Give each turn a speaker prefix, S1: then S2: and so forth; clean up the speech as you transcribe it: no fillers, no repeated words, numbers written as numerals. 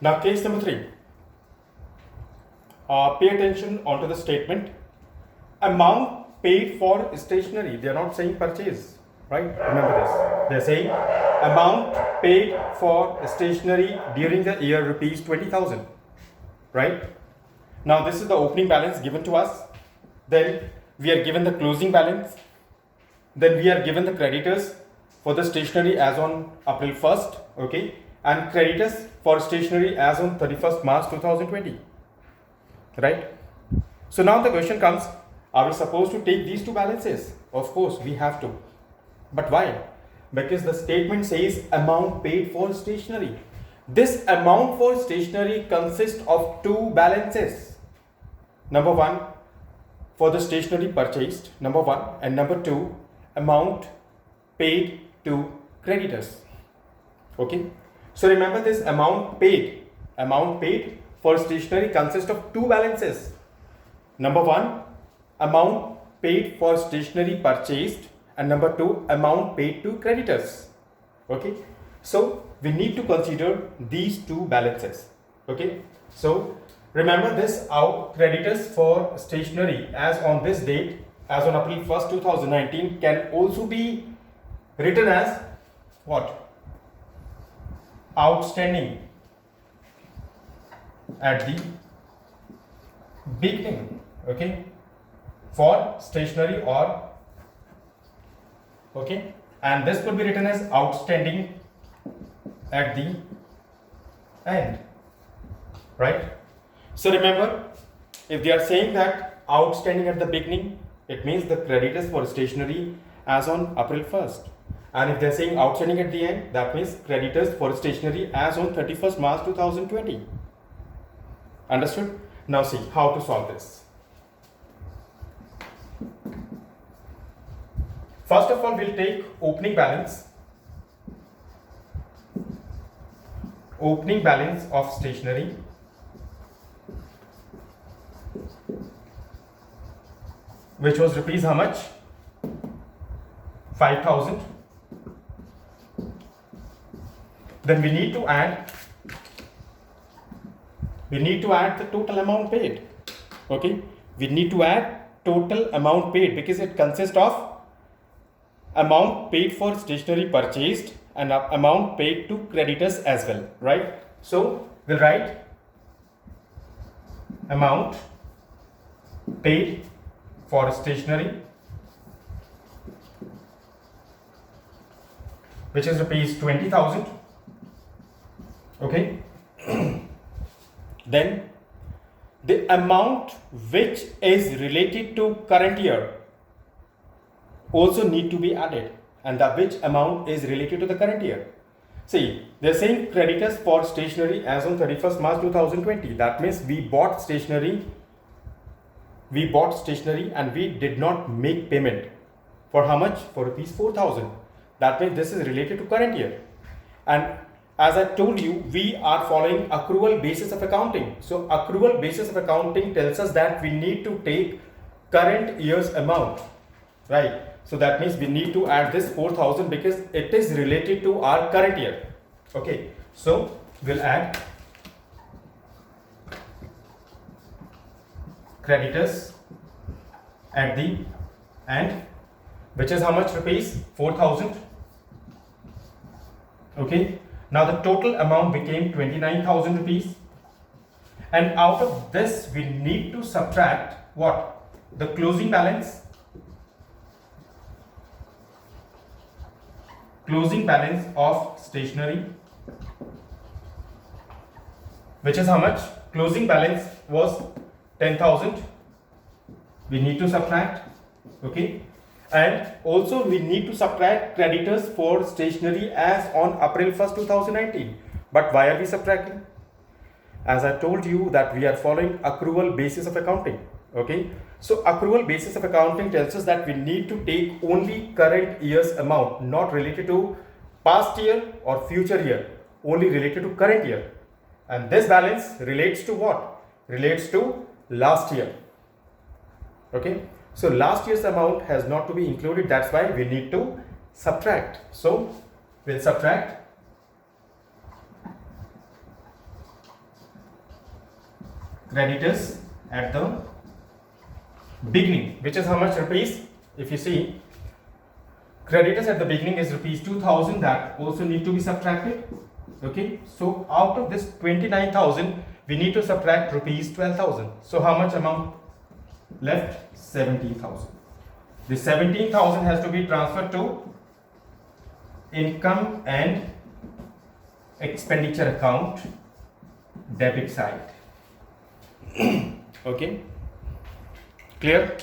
S1: Now case number 3. Pay attention onto the statement. Amount paid for stationery. They are not saying purchase, right? Remember this. They are saying amount paid for stationery during the year rupees 20,000, right? Now this is the opening balance given to us. Then we are given the closing balance. Then we are given the creditors for the stationery as on April 1st, okay, and creditors for stationery as on 31st March 2020, right? So now the question comes, are we supposed to take these two balances? Of course we have to, but why? Because the statement says amount paid for stationery. This amount for stationery consists of two balances. Number one, for the stationery purchased, number one, and number two, amount paid to creditors. Okay, so remember this amount paid for stationery consists of two balances. Number one, amount paid for stationery purchased, and number two, amount paid to creditors. Okay, so we need to consider these two balances. Okay, so remember this, our creditors for stationery as on this date, as on April 1st 2019, can also be written as what? Outstanding at the beginning, okay, for stationery, or okay, and this could be written as outstanding at the end, right? So remember, if they are saying that outstanding at the beginning, it means the creditors for stationery as on April 1st. And if they are saying outstanding at the end, that means creditors for stationery as on 31st March 2020. Understood? Now see how to solve this. First of all, we'll take opening balance. Opening balance of stationery. Which was rupees how much? 5,000. Then we need to add the total amount paid. Okay, we need to add total amount paid because it consists of amount paid for stationery purchased and amount paid to creditors as well, right? So we'll write amount paid for stationery, which is rupees 20,000. Okay. Then the amount which is related to current year also need to be added, and the which amount is related to the current year. See, they're saying creditors for stationery as on 31st March 2020. That means we bought stationery and we did not make payment. For how much? For rupees 4,000. That means this is related to current year. And as I told you, we are following accrual basis of accounting. So accrual basis of accounting tells us that we need to take current year's amount, right? So that means we need to add this 4,000 because it is related to our current year. Okay, so we'll add creditors at the end, which is how much? Rupees 4,000. Okay, now the total amount became 29,000 rupees, and out of this we need to subtract what? The closing balance. Closing balance of stationery, which is how much? Closing balance was 10,000. We need to subtract, okay, and also we need to subtract creditors for stationery as on April 1st 2019. But why are we subtracting? As I told you that we are following accrual basis of accounting. Okay, so accrual basis of accounting tells us that we need to take only current year's amount, not related to past year or future year, only related to current year. And this balance relates to what? Relates to last year. Okay, so last year's amount has not to be included, that's why we need to subtract. So we'll subtract creditors at the beginning, which is how much rupees? If you see, creditors at the beginning is rupees 2000, that also need to be subtracted. Okay, so out of this 29,000 we need to subtract rupees 12,000. So how much amount left? 17,000. The 17,000 has to be transferred to income and expenditure account, debit side. Okay, clear?